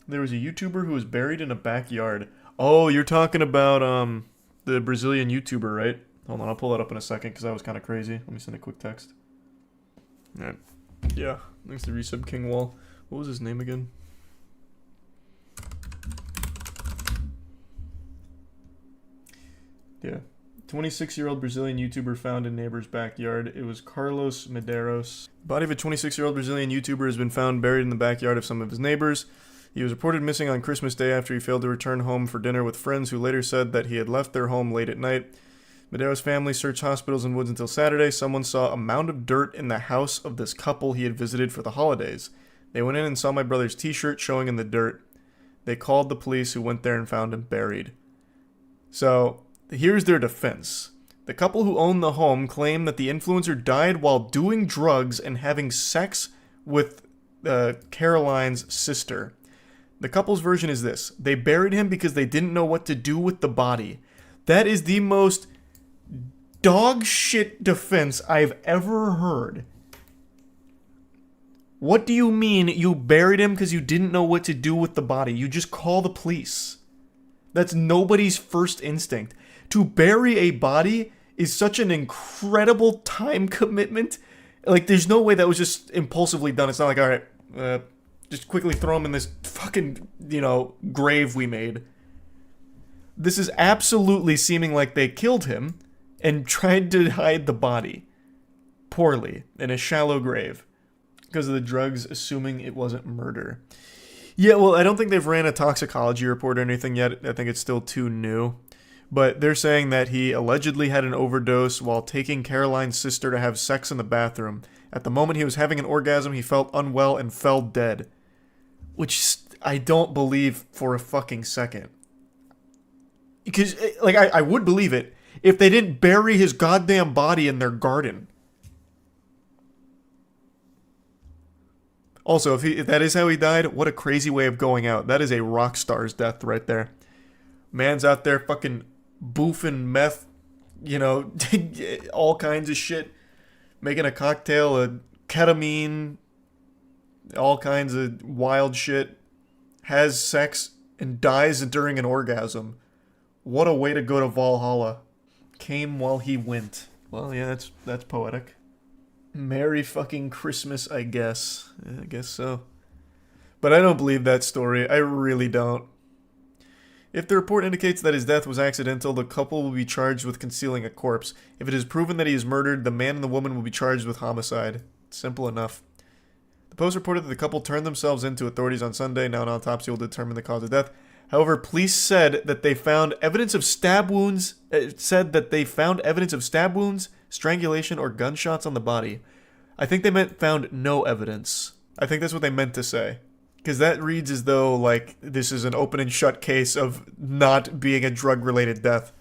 There was a YouTuber who was buried in a backyard. Oh, you're talking about the Brazilian YouTuber, right? Hold on, I'll pull that up in a second because that was kind of crazy. Let me send a quick text. Alright. Yeah, thanks to Resub King Wall. What was his name again? Yeah. 26-year-old Brazilian YouTuber found in neighbor's backyard. It was Carlos Medeiros. The body of a 26-year-old Brazilian YouTuber has been found buried in the backyard of some of his neighbors. He was reported missing on Christmas Day after he failed to return home for dinner with friends who later said that he had left their home late at night. Medeiros' family searched hospitals and woods until Saturday. Someone saw a mound of dirt in the house of this couple he had visited for the holidays. They went in and saw my brother's t-shirt showing in the dirt. They called the police, who went there and found him buried. So, here's their defense. The couple who owned the home claimed that the influencer died while doing drugs and having sex with Caroline's sister. The couple's version is this. They buried him because they didn't know what to do with the body. That is the most dog shit defense I've ever heard. What do you mean you buried him because you didn't know what to do with the body? You just call the police. That's nobody's first instinct. To bury a body is such an incredible time commitment. Like, there's no way that was just impulsively done. It's not like, alright, just quickly throw him in this fucking, grave we made. This is absolutely seeming like they killed him and tried to hide the body. Poorly, in a shallow grave. Because of the drugs, assuming it wasn't murder. Yeah, well, I don't think they've ran a toxicology report or anything yet. I think it's still too new. But they're saying that he allegedly had an overdose while taking Caroline's sister to have sex in the bathroom. At the moment he was having an orgasm, he felt unwell and fell dead. Which I don't believe for a fucking second. Because, I would believe it if they didn't bury his goddamn body in their garden. Also, if that is how he died, what a crazy way of going out. That is a rock star's death right there. Man's out there fucking boofing meth, all kinds of shit. Making a cocktail of ketamine, all kinds of wild shit. Has sex and dies during an orgasm. What a way to go to Valhalla. Came while he went. Well, yeah, that's poetic. Merry fucking Christmas, I guess. Yeah, I guess so. But I don't believe that story. I really don't. If the report indicates that his death was accidental, the couple will be charged with concealing a corpse. If it is proven that he is murdered, the man and the woman will be charged with homicide. Simple enough. The Post reported that the couple turned themselves in to authorities on Sunday. Now an autopsy will determine the cause of death. However, police said that they found evidence of stab wounds. Strangulation, or gunshots on the body. I think they meant found no evidence. I think that's what they meant to say. Because that reads as though, this is an open and shut case of not being a drug-related death.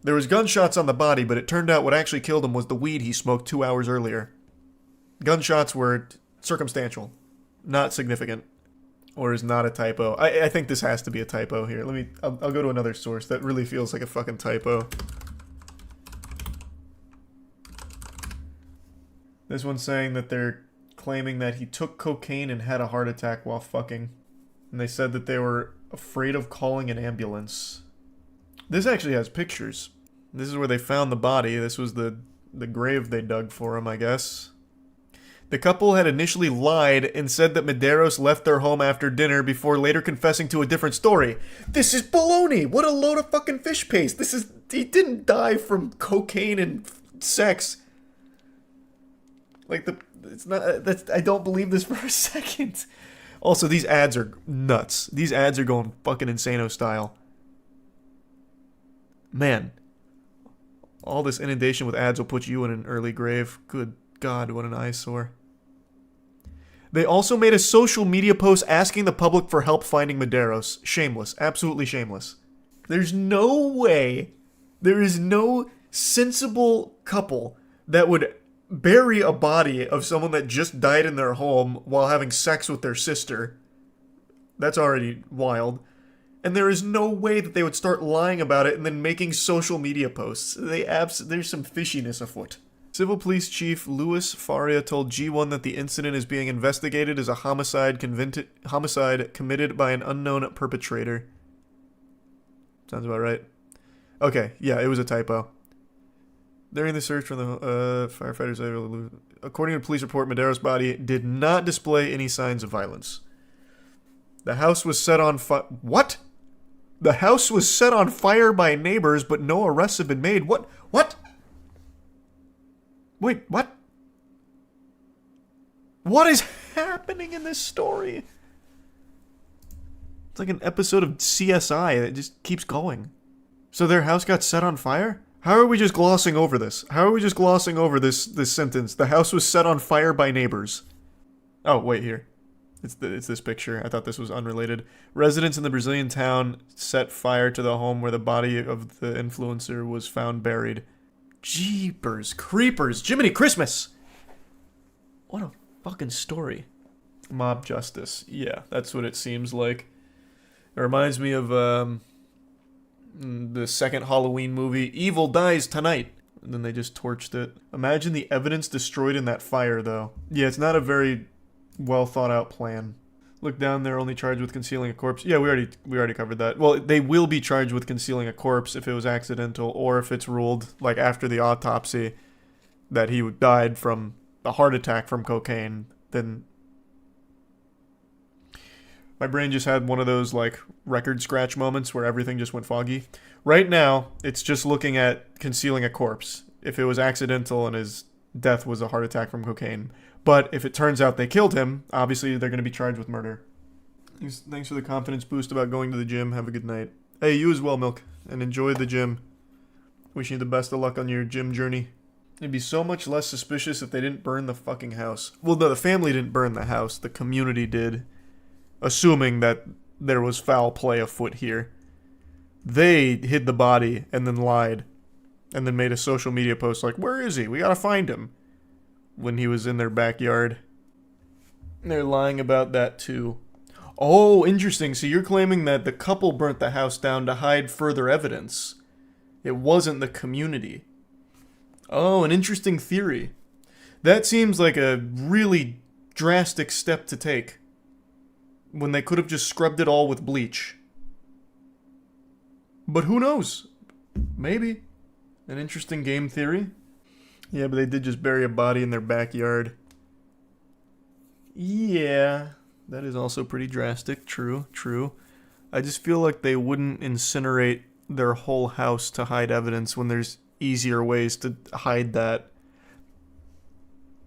There was gunshots on the body, but it turned out what actually killed him was the weed he smoked 2 hours earlier. Gunshots were circumstantial. Not significant. Or is not a typo. I think this has to be a typo here. I'll go to another source that really feels like a fucking typo. This one's saying that they're claiming that he took cocaine and had a heart attack while fucking. And they said that they were afraid of calling an ambulance. This actually has pictures. This is where they found the body. This was the grave they dug for him, I guess. The couple had initially lied and said that Medeiros left their home after dinner before later confessing to a different story. This is baloney! What a load of fucking fish paste! He didn't die from cocaine and sex. I don't believe this for a second. Also, these ads are nuts. These ads are going fucking insano style. Man. All this inundation with ads will put you in an early grave. Good God, what an eyesore. They also made a social media post asking the public for help finding Medeiros. Shameless. Absolutely shameless. There's no way, there is no sensible couple that would bury a body of someone that just died in their home while having sex with their sister. That's already wild. And there is no way that they would start lying about it and then making social media posts. There's some fishiness afoot. Civil Police Chief Louis Faria told G1 that the incident is being investigated as a homicide committed by an unknown perpetrator. Sounds about right. Okay, yeah, it was a typo. During the search for the firefighters, according to a police report, Medeiros' body did not display any signs of violence. The house was set on fire. What? The house was set on fire by neighbors, but no arrests have been made. What? What? Wait, what? What is happening in this story? It's like an episode of CSI that just keeps going. So their house got set on fire? How are we just glossing over this? How are we just glossing over this sentence? The house was set on fire by neighbors. Oh, wait, here. It's this picture. I thought this was unrelated. Residents in the Brazilian town set fire to the home where the body of the influencer was found buried. Jeepers creepers. Jiminy Christmas! What a fucking story. Mob justice. Yeah, that's what it seems like. It reminds me of the second Halloween movie, Evil Dies Tonight. And then they just torched it. Imagine the evidence destroyed in that fire, though. Yeah, it's not a very well thought out plan. Look down, they're only charged with concealing a corpse. Yeah, we already covered that. Well, they will be charged with concealing a corpse if it was accidental, or if it's ruled, like after the autopsy, that he died from a heart attack from cocaine. Then my brain just had one of those like record scratch moments where everything just went foggy. Right now, it's just looking at concealing a corpse. If it was accidental and his death was a heart attack from cocaine. But if it turns out they killed him, obviously they're going to be charged with murder. Thanks for the confidence boost about going to the gym. Have a good night. Hey, you as well, Milk. And enjoy the gym. Wishing you the best of luck on your gym journey. It'd be so much less suspicious if they didn't burn the fucking house. Well, no, the family didn't burn the house. The community did. Assuming that there was foul play afoot here. They hid the body and then lied. And then made a social media post like, where is he? We gotta find him. When he was in their backyard. They're lying about that too. Oh, interesting. So you're claiming that the couple burnt the house down to hide further evidence. It wasn't the community. Oh, an interesting theory. That seems like a really drastic step to take. When they could have just scrubbed it all with bleach. But who knows? Maybe. An interesting game theory. Yeah, but they did just bury a body in their backyard. Yeah, that is also pretty drastic. True, true. I just feel like they wouldn't incinerate their whole house to hide evidence when there's easier ways to hide that.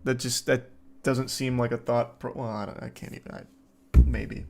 That doesn't seem like a thought. Well, I can't even. Maybe.